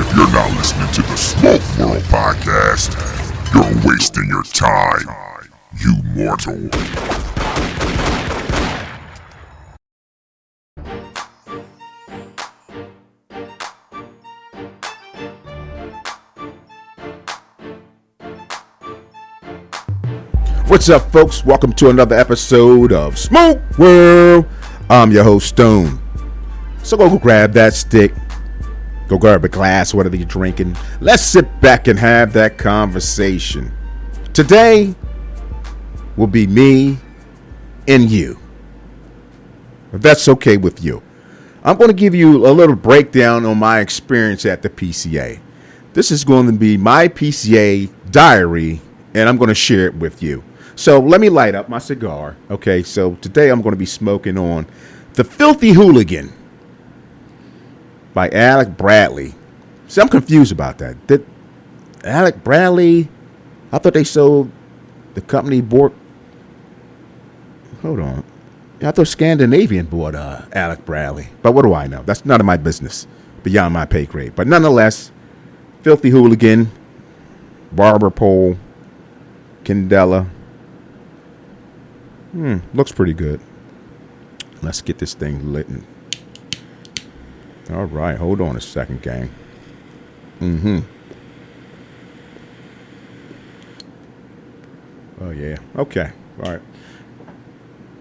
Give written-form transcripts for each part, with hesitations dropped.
If you're not listening to the Smoke World podcast, you're wasting your time, you mortal. What's up, folks? Welcome to another episode of Smoke World. I'm your host, Stone. So go grab that stick. Go grab a glass, whatever you're drinking. Let's sit back and have that conversation. Today will be me and you. If that's okay with you. I'm going to give you a little breakdown on my experience at the PCA. This is going to be my PCA diary, and I'm going to share it with you. So let me light up my cigar. Okay, so today I'm going to be smoking on The Filthy Hooligan by Alec Bradley. See, I'm confused about that. Did Alec Bradley, I thought they sold the company bought, hold on. I thought Scandinavian bought Alec Bradley. But what do I know? That's none of my business, beyond my pay grade. But nonetheless, Filthy Hooligan, Barber Pole, Candela. Looks pretty good. Let's get this thing lit. All right, hold on a second, gang. Oh, yeah. Okay. All right.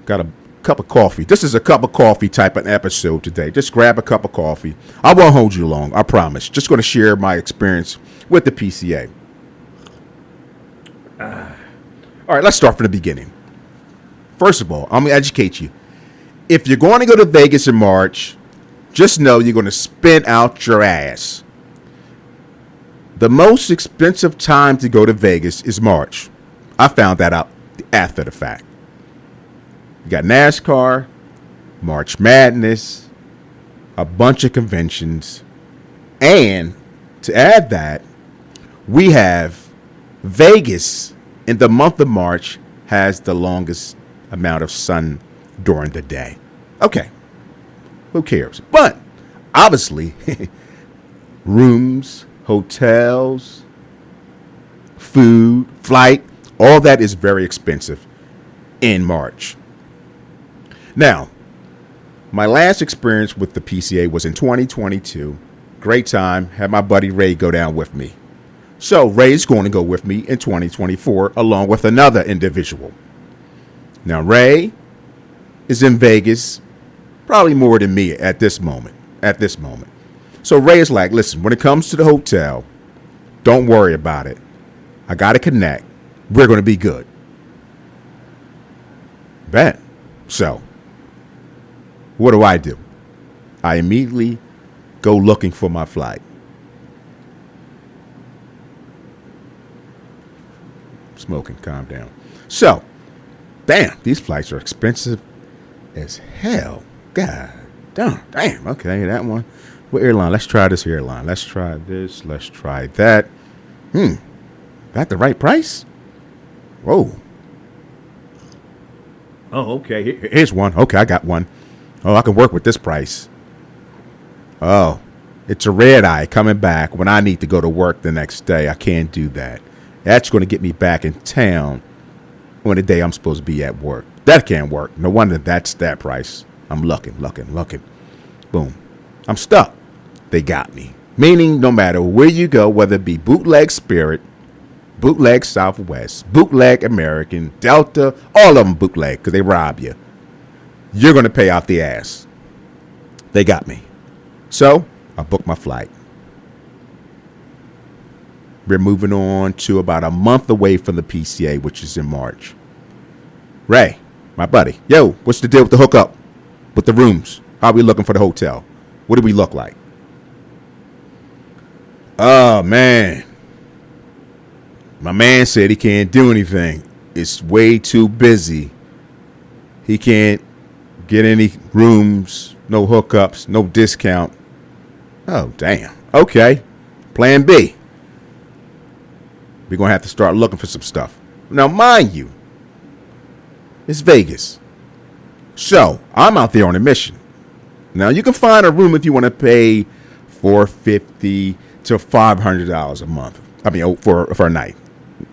Got a cup of coffee. This is a cup of coffee type of episode today. Just grab a cup of coffee. I won't hold you long, I promise. Just going to share my experience with the PCA. All right, let's start from the beginning. First of all, I'm going to educate you. If you're going to go to Vegas in March, just know you're going to spin out your ass. The most expensive time to go to Vegas is March. I found that out after the fact. You got NASCAR, March Madness, a bunch of conventions, and to add that, we have Vegas in the month of March has the longest amount of sun during the day. Okay. Who cares? But obviously, rooms, hotels, food, flight, all that is very expensive in March. Now, my last experience with the PCA was in 2022. Great time. Had my buddy Ray go down with me. So Ray's going to go with me in 2024 along with another individual. Now, Ray is in Vegas probably more than me at this moment. So Ray is like, listen, when it comes to the hotel, don't worry about it. I got to connect. We're going to be good. Bet. So what do? I immediately go looking for my flight. Smoking, calm down. So, damn, these flights are expensive as hell. God damn. Okay, that one. What airline? Let's try this airline. Let's try this. Let's try that. That the right price? Whoa. Oh, okay. Here's one. Okay, I got one. Oh, I can work with this price. Oh, it's a red eye coming back when I need to go to work the next day. I can't do that. That's going to get me back in town on the day I'm supposed to be at work. That can't work. No wonder that's that price. I'm looking. Boom. I'm stuck. They got me. Meaning no matter where you go, whether it be bootleg Spirit, bootleg Southwest, bootleg American, Delta, all of them bootleg because they rob you. You're going to pay out the ass. They got me. So I booked my flight. We're moving on to about a month away from the PCA, which is in March. Ray, my buddy. Yo, what's the deal with the hookup? With the rooms? How are we looking for the hotel? What do we look like? Oh, man. My man said he can't do anything. It's way too busy. He can't get any rooms, no hookups, no discount. Oh, damn. Okay. Plan B. We're going to have to start looking for some stuff. Now, mind you, it's Vegas. So I'm out there on a mission. Now, you can find a room if you want to pay $450 to $500 a month. I mean, for a night.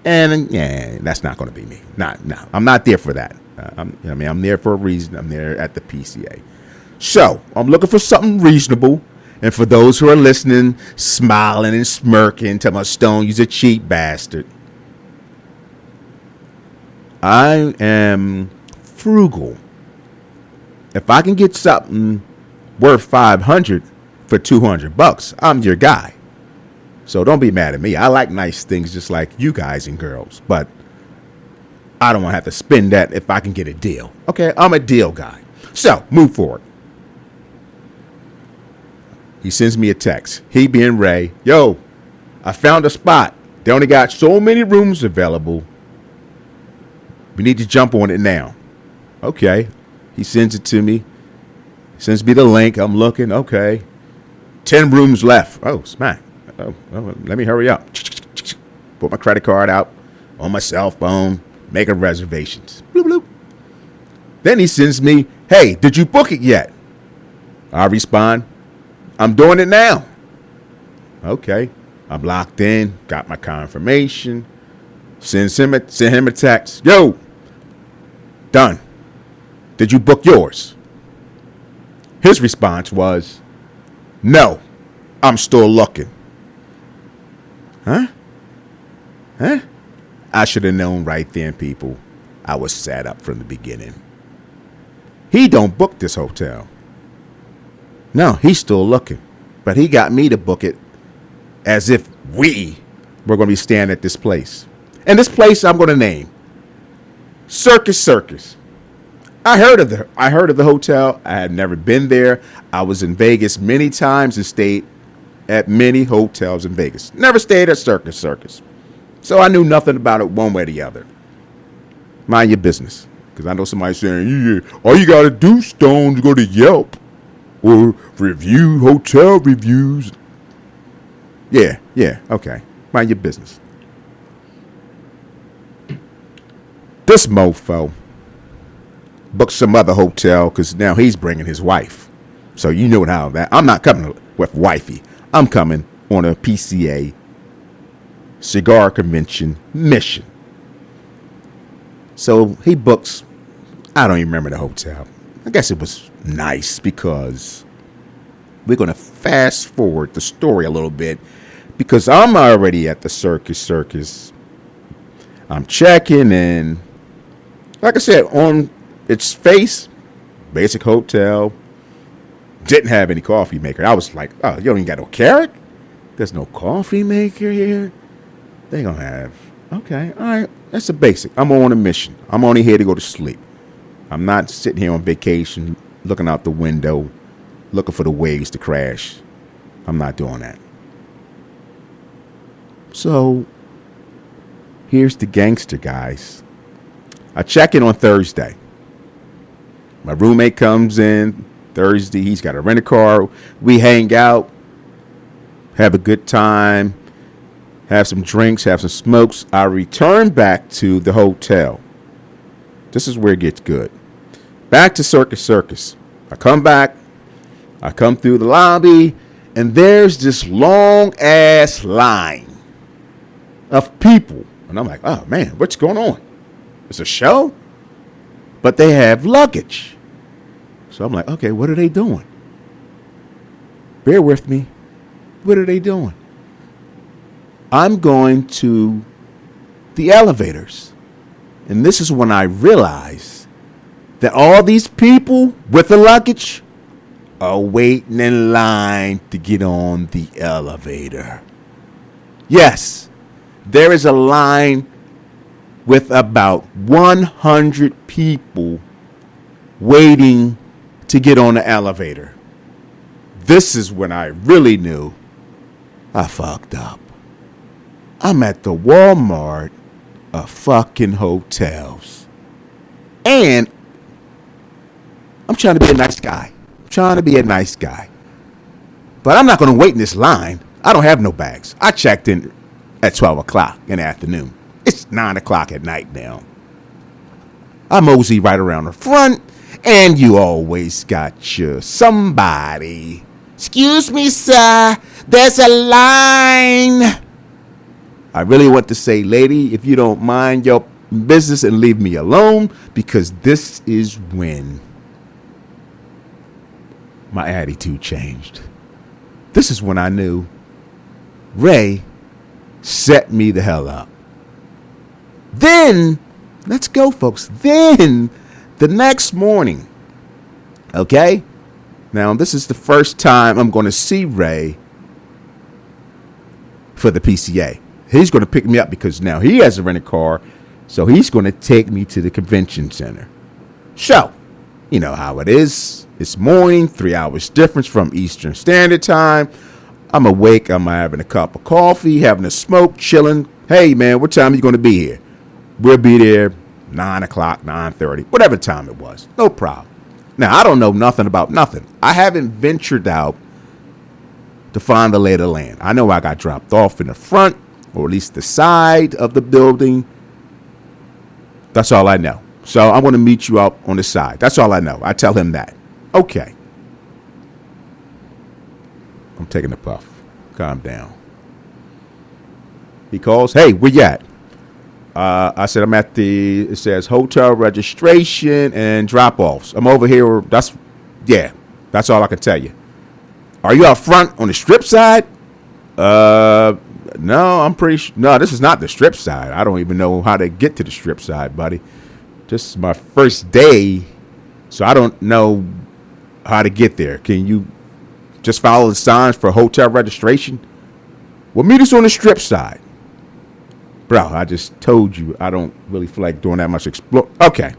And yeah, that's not going to be me. No, I'm not there for that. I'm there for a reason. I'm there at the PCA. So I'm looking for something reasonable. And for those who are listening, smiling and smirking, telling my Stone, you's a cheap bastard. I am frugal. If I can get something worth $500 for $200, I'm your guy. So don't be mad at me. I like nice things just like you guys and girls, but I don't want to have to spend that if I can get a deal. Okay, I'm a deal guy. So move forward. He sends me a text. He being Ray. Yo, I found a spot. They only got so many rooms available. We need to jump on it now. Okay. He sends it to me. Sends me the link. I'm looking. Okay. 10 rooms left. Oh, smack. Oh, let me hurry up. Put my credit card out on my cell phone. Making reservations. Bloop, bloop. Then he sends me, hey, did you book it yet? I respond, I'm doing it now. Okay. I'm locked in. Got my confirmation. Send him a text. Yo, done. Did you book yours? His response was, no, I'm still looking. Huh? I should have known right then, people. I was set up from the beginning. He don't book this hotel. No, he's still looking. But he got me to book it as if we were going to be staying at this place. And this place I'm going to name Circus. I heard of the hotel. I had never been there. I was in Vegas many times and stayed at many hotels in Vegas. Never stayed at Circus. So I knew nothing about it one way or the other. Mind your business. Because I know somebody saying, yeah, all you got to do, Stone, is go to Yelp or review hotel reviews. Yeah, okay. Mind your business. This mofo booked some other hotel because now he's bringing his wife. So you know how that. I'm not coming with wifey. I'm coming on a PCA cigar convention mission. So he books, I don't even remember the hotel. I guess it was nice because we're going to fast forward the story a little bit because I'm already at the Circus. I'm checking and like I said, on its face, basic hotel, didn't have any coffee maker. I was like, oh, you don't even got no carrot? There's no coffee maker here? They gonna have, okay, all right, that's a basic. I'm on a mission. I'm only here to go to sleep. I'm not sitting here on vacation, looking out the window, looking for the waves to crash. I'm not doing that. So, here's the gangster, guys. I check in on Thursday. My roommate comes in Thursday. He's got a rental car. We hang out, have a good time, have some drinks, have some smokes. I return back to the hotel. This is where it gets good. Back to Circus. I come back. I come through the lobby, and there's this long-ass line of people. And I'm like, oh, man, what's going on? It's a show? But they have luggage. So I'm like, okay, what are they doing? Bear with me. What are they doing? I'm going to the elevators. And this is when I realize that all these people with the luggage are waiting in line to get on the elevator. Yes, there is a line with about 100 people waiting to get on the elevator. This is when I really knew I fucked up. I'm at the Walmart of fucking hotels. And I'm trying to be a nice guy. But I'm not going to wait in this line. I don't have no bags. I checked in at 12 o'clock in the afternoon. It's 9 o'clock at night now. I mosey right around the front, and you always got your somebody. Excuse me, sir. There's a line. I really want to say, lady, if you don't mind your business and leave me alone, because this is when my attitude changed. This is when I knew Ray set me the hell up. Then, let's go, folks. Then, the next morning, okay? Now, this is the first time I'm going to see Ray for the PCA. He's going to pick me up because now he has a rented car, so he's going to take me to the convention center. So, you know how it is. It's morning, 3 hours difference from Eastern Standard Time. I'm awake. I'm having a cup of coffee, having a smoke, chilling. Hey, man, what time are you going to be here? We'll be there 9 o'clock, 9:30, whatever time it was. No problem. Now, I don't know nothing about nothing. I haven't ventured out to find the lay of the land. I know I got dropped off in the front, or at least the side of the building. That's all I know. So I'm going to meet you out on the side. That's all I know. I tell him that. Okay. I'm taking a puff. Calm down. He calls. Hey, where you at? I said, I'm at it says hotel registration and drop-offs. I'm over here. That's all I can tell you. Are you out front on the strip side? No, I'm pretty sure. No, this is not the strip side. I don't even know how to get to the strip side, buddy. This is my first day, so I don't know how to get there. Can you just follow the signs for hotel registration? Well, meet us on the strip side. Bro, I just told you I don't really feel like doing that much explore. Okay,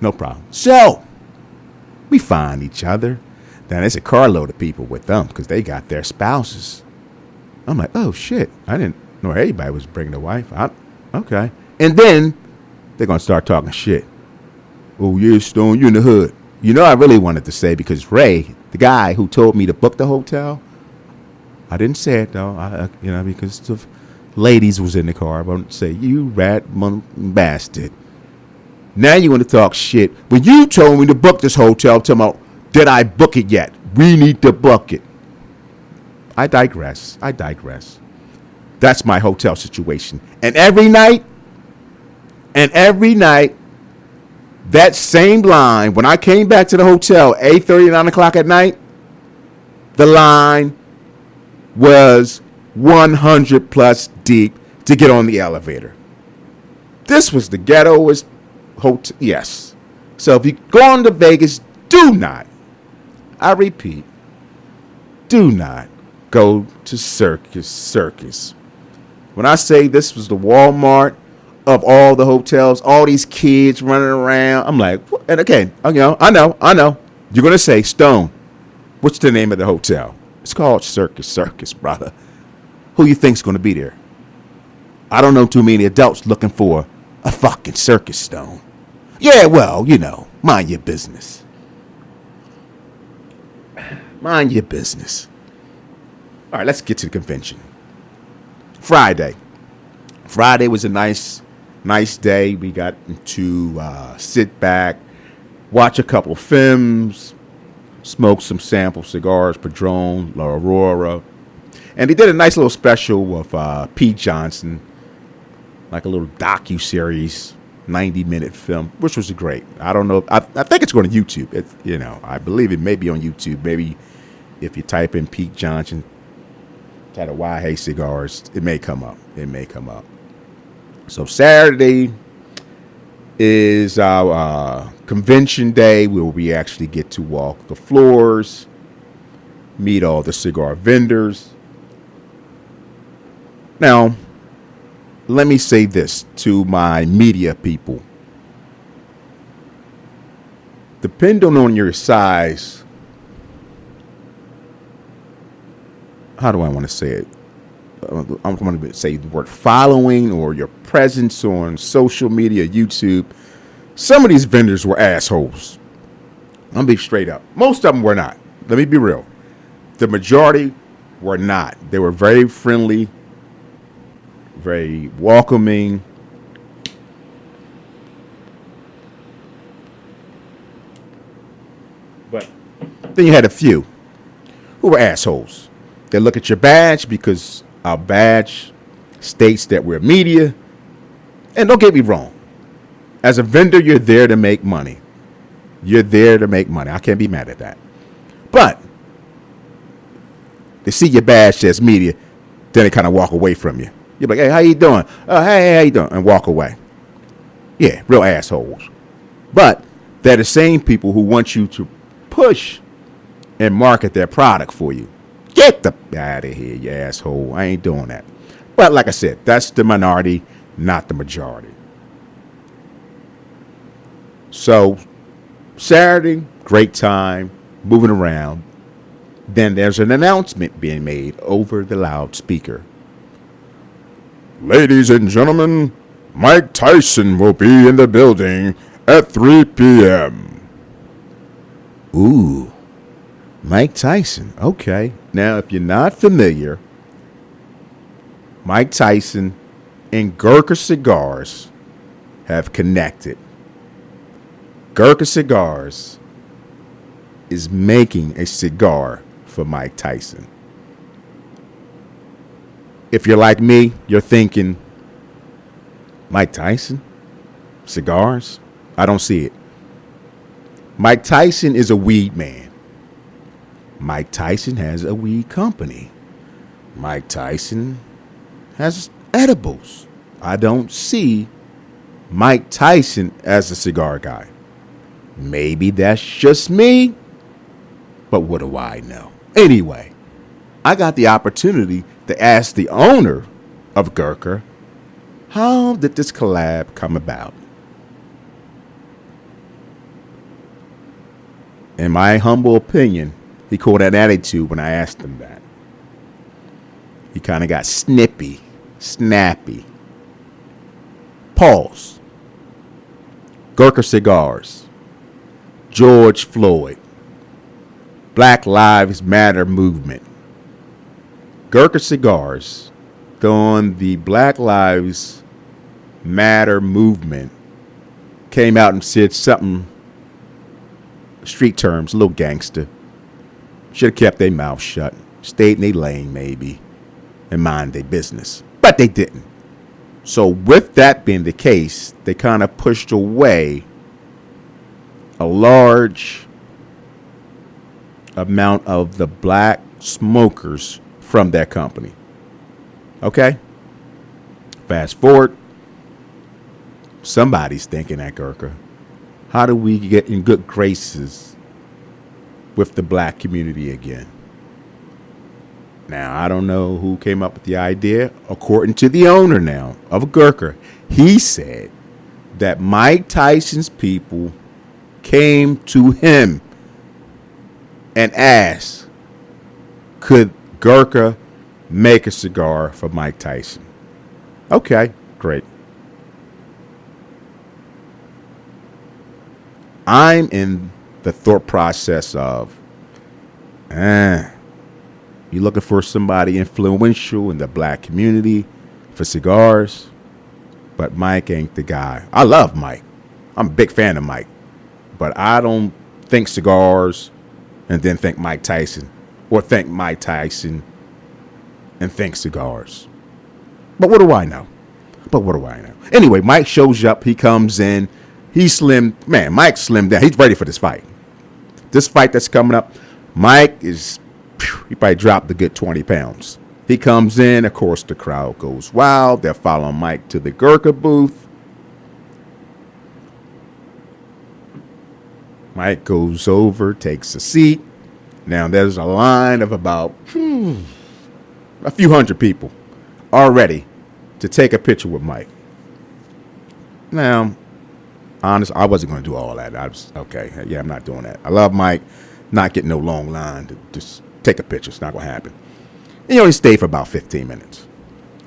no problem. So, we find each other. Now, there's a carload of people with them because they got their spouses. I'm like, oh, shit. I didn't know anybody was bringing a wife. Okay. And then they're going to start talking shit. Oh, yeah, Stone, you in the hood. You know, I really wanted to say because Ray, the guy who told me to book the hotel, I didn't say it, though, because the ladies was in the car. But I wouldn't say, you rat bastard. Now you want to talk shit. When you told me to book this hotel, tell me, did I book it yet? We need to book it. I digress. That's my hotel situation. And every night, that same line, when I came back to the hotel, 8:30, 9 o'clock at night, the line was 100 plus deep to get on the elevator. This was the ghettoest hotel. Yes. So if you go on to Vegas, do not, I repeat, do not go to Circus. When I say this was the Walmart of all the hotels, all these kids running around, I'm like, what? And again, I know. You're going to say, Stone, what's the name of the hotel? It's called Circus, brother. Who you think's going to be there? I don't know too many adults looking for a fucking circus, Stone. Yeah, well, mind your business. Mind your business. All right, let's get to the convention. Friday was a nice day. We got to sit back, watch a couple films, smoke some sample cigars, Padron, La Aurora. And they did a nice little special with Pete Johnson, like a little docu-series, 90-minute film, which was great. I don't know. I think it's going to YouTube. I believe it may be on YouTube. Maybe if you type in Pete Johnson, type Why Hey Cigars, it may come up. So Saturday is our convention day where we actually get to walk the floors, meet all the cigar vendors. Now, let me say this to my media people. Depending on your size, how do I want to say it? I'm going to say the word following or your presence on social media, YouTube. Some of these vendors were assholes. I'm going to be straight up. Most of them were not. Let me be real. The majority were not. They were very friendly, very welcoming. But then you had a few who were assholes. They look at your badge because our badge states that we're media. And don't get me wrong. As a vendor, you're there to make money. You're there to make money. I can't be mad at that. But they see your badge says media, then they kind of walk away from you. You're like, hey, how you doing? Hey, how you doing? And walk away. Yeah, real assholes. But they're the same people who want you to push and market their product for you. Get the out of here, you asshole. I ain't doing that. But like I said, that's the minority, not the majority. So Saturday, great time, moving around. Then there's an announcement being made over the loudspeaker. Ladies and gentlemen, Mike Tyson will be in the building at 3 p.m. Ooh, Mike Tyson. Okay. Now, if you're not familiar, Mike Tyson and Gurkha Cigars have connected. Gurkha Cigars is making a cigar for Mike Tyson. If you're like me, you're thinking, Mike Tyson? Cigars? I don't see it. Mike Tyson is a weed man. Mike Tyson has a weed company. Mike Tyson has edibles. I don't see Mike Tyson as a cigar guy. Maybe that's just me, but what do I know? Anyway, I got the opportunity to ask the owner of Gurkha, how did this collab come about? In my humble opinion, he called an attitude when I asked him that. He kind of got snippy, snappy. Pause. Gurkha Cigars. George Floyd. Black Lives Matter movement. Gurkha Cigars, on the Black Lives Matter movement, came out and said something, street terms, a little gangster. Should have kept their mouth shut, stayed in their lane maybe, and mind their business. But they didn't. So with that being the case, they kind of pushed away a large amount of the black smokers from their company. Okay? Fast forward. Somebody's thinking at Gurkha, how do we get in good graces with the black community again? Now, I don't know who came up with the idea. According to the owner now of Gurkha, he said that Mike Tyson's people came to him and asked, could Gurkha make a cigar for Mike Tyson? Okay, great. I'm in the thought process of, you looking for somebody influential in the black community for cigars, but Mike ain't the guy. I love Mike. I'm a big fan of Mike, but I don't think cigars and then think Mike Tyson, or think Mike Tyson and think cigars. But what do I know? Anyway, Mike shows up. He comes in. He's slim. Man, Mike's slimmed down. He's ready for this fight. This fight that's coming up, Mike is, he probably dropped a good 20 pounds. He comes in. Of course, the crowd goes wild. They're following Mike to the Gurkha booth. Mike goes over, takes a seat. Now, there's a line of about a few hundred people already to take a picture with Mike. Now, honest, I wasn't going to do all that. I was, okay, yeah, I'm not doing that. I love Mike. Not getting no long line to just take a picture. It's not going to happen. And he only stayed for about 15 minutes.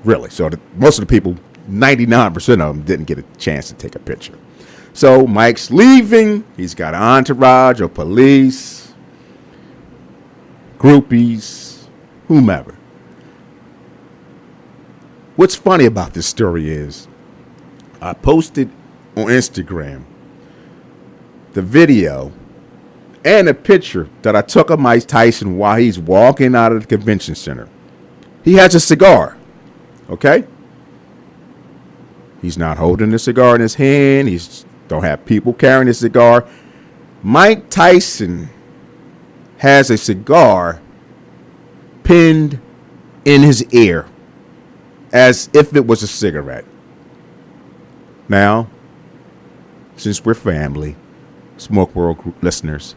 Really. So most of the people, 99% of them, didn't get a chance to take a picture. So Mike's leaving. He's got an entourage of police, groupies, whomever. What's funny about this story is I posted on Instagram the video and a picture that I took of Mike Tyson while he's walking out of the convention center. He has a cigar, okay? He's not holding the cigar in his hand. He's don't have people carrying a cigar. Mike Tyson has a cigar pinned in his ear as if it was a cigarette. Now, since we're family, Smoke World listeners,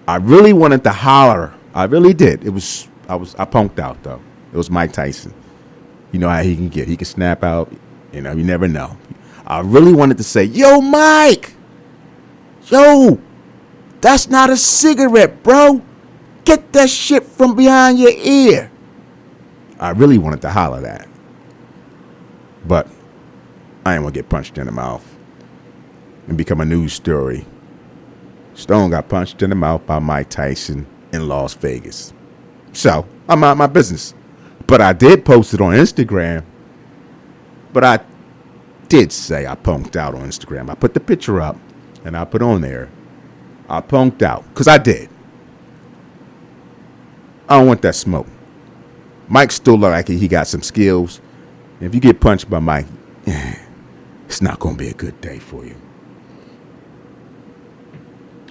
I really wanted to holler. I really did. I punked out though. It was Mike Tyson. You know how he can get. He can snap out. You know, you never know. I really wanted to say, yo, Mike. Yo, that's not a cigarette, bro. Get that shit from behind your ear. I really wanted to holler that. But I ain't want to get punched in the mouth and become a news story. Stone got punched in the mouth by Mike Tyson in Las Vegas. So, I'm out my business. But I did post it on Instagram. But I did say I punked out on Instagram. I put the picture up and I put on there, I punked out. Because I did. I don't want that smoke. Mike still look like he got some skills. If you get punched by Mike, it's not going to be a good day for you.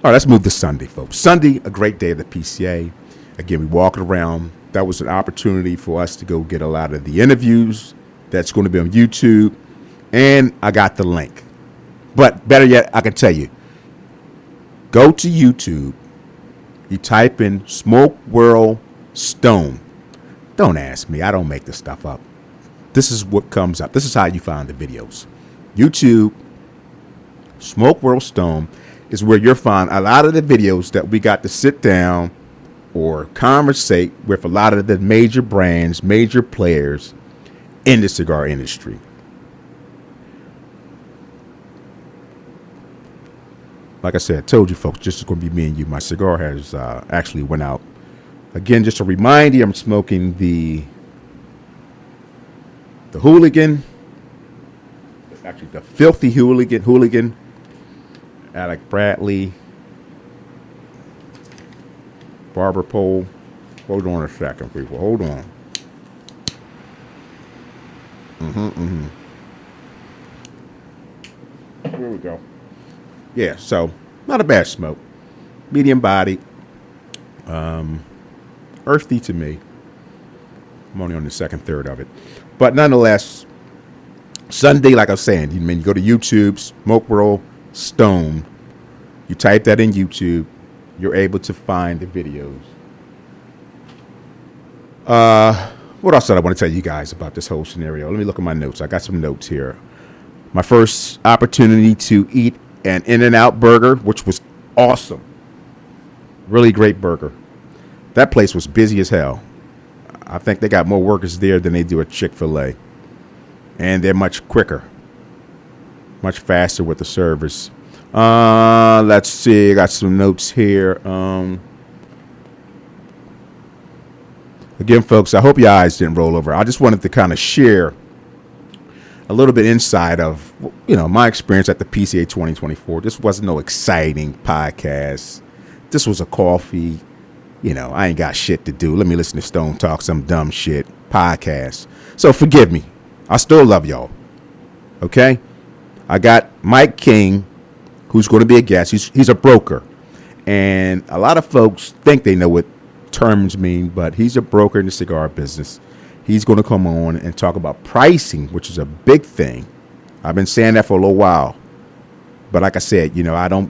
All right, let's move to Sunday, folks. Sunday, a great day at the PCA. Again, we walking around. That was an opportunity for us to go get a lot of the interviews that's going to be on YouTube. And I got the link. But better yet, I can tell you, go to YouTube. You type in Smoke World Stone. Don't ask me. I don't make this stuff up. This is what comes up. This is how you find the videos. YouTube, Smoke World Stone is where you'll find a lot of the videos that we got to sit down or conversate with a lot of the major brands, major players in the cigar industry. Like I said, I told you folks, this is going to be me and you. My cigar has actually went out. Again, just a reminder, I'm smoking the Hooligan. Actually, the Filthy Hooligan. Alec Bradley. Barber Pole. Hold on a second, people. Hold on. Here we go. Yeah, so not a bad smoke. Medium body. Earthy to me. I'm only on the second third of it. But nonetheless, Sunday, like I was saying, you go to YouTube, Smoke World Stone. You type that in YouTube, you're able to find the videos. What else did I want to tell you guys about this whole scenario? Let me look at my notes. I got some notes here. My first opportunity to eat an In-N-Out burger, which was awesome. Really great burger. That place was busy as hell. I think they got more workers there than they do at Chick-fil-A. And they're much quicker. Much faster with the service. Let's see. I got some notes here. Again, folks, I hope your eyes didn't roll over. I just wanted to kind of share a little bit inside of, my experience at the PCA 2024. This wasn't no exciting podcast. This was a coffee. I ain't got shit to do. Let me listen to Stone talk some dumb shit podcast. So forgive me. I still love y'all. Okay? I got Mike King, who's going to be a guest. He's a broker. And a lot of folks think they know what terms mean, but he's a broker in the cigar business. He's going to come on and talk about pricing, which is a big thing. I've been saying that for a little while. But like I said, I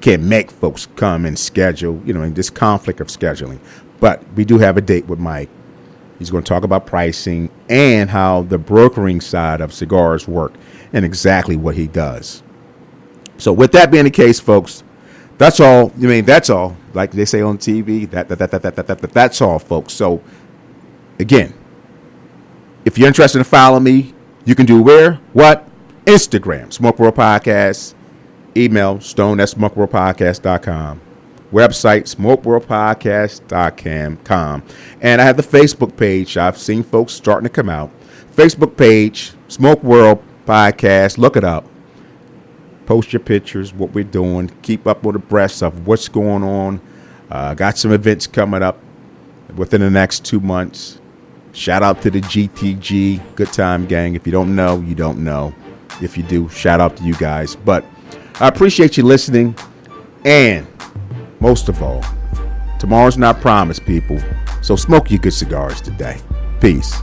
can't make folks come and schedule, in this conflict of scheduling. But we do have a date with Mike. He's going to talk about pricing and how the brokering side of cigars work and exactly what he does. So with that being the case, folks, that's all. That's all. Like they say on TV, that's all, folks. So again, if you're interested in following me, you can do where? What? Instagram, Smoke World Podcast. Email, stone at smokeworldpodcast.com. Website, smokeworldpodcast.com. And I have the Facebook page. I've seen folks starting to come out. Facebook page, Smoke World Podcast. Look it up. Post your pictures, what we're doing. Keep up with the breast of what's going on. Got some events coming up within the next 2 months. Shout out to the GTG, Good Time Gang. If you don't know, you don't know. If you do, shout out to you guys. But I appreciate you listening. And most of all, tomorrow's not promised, people. So smoke your good cigars today. Peace.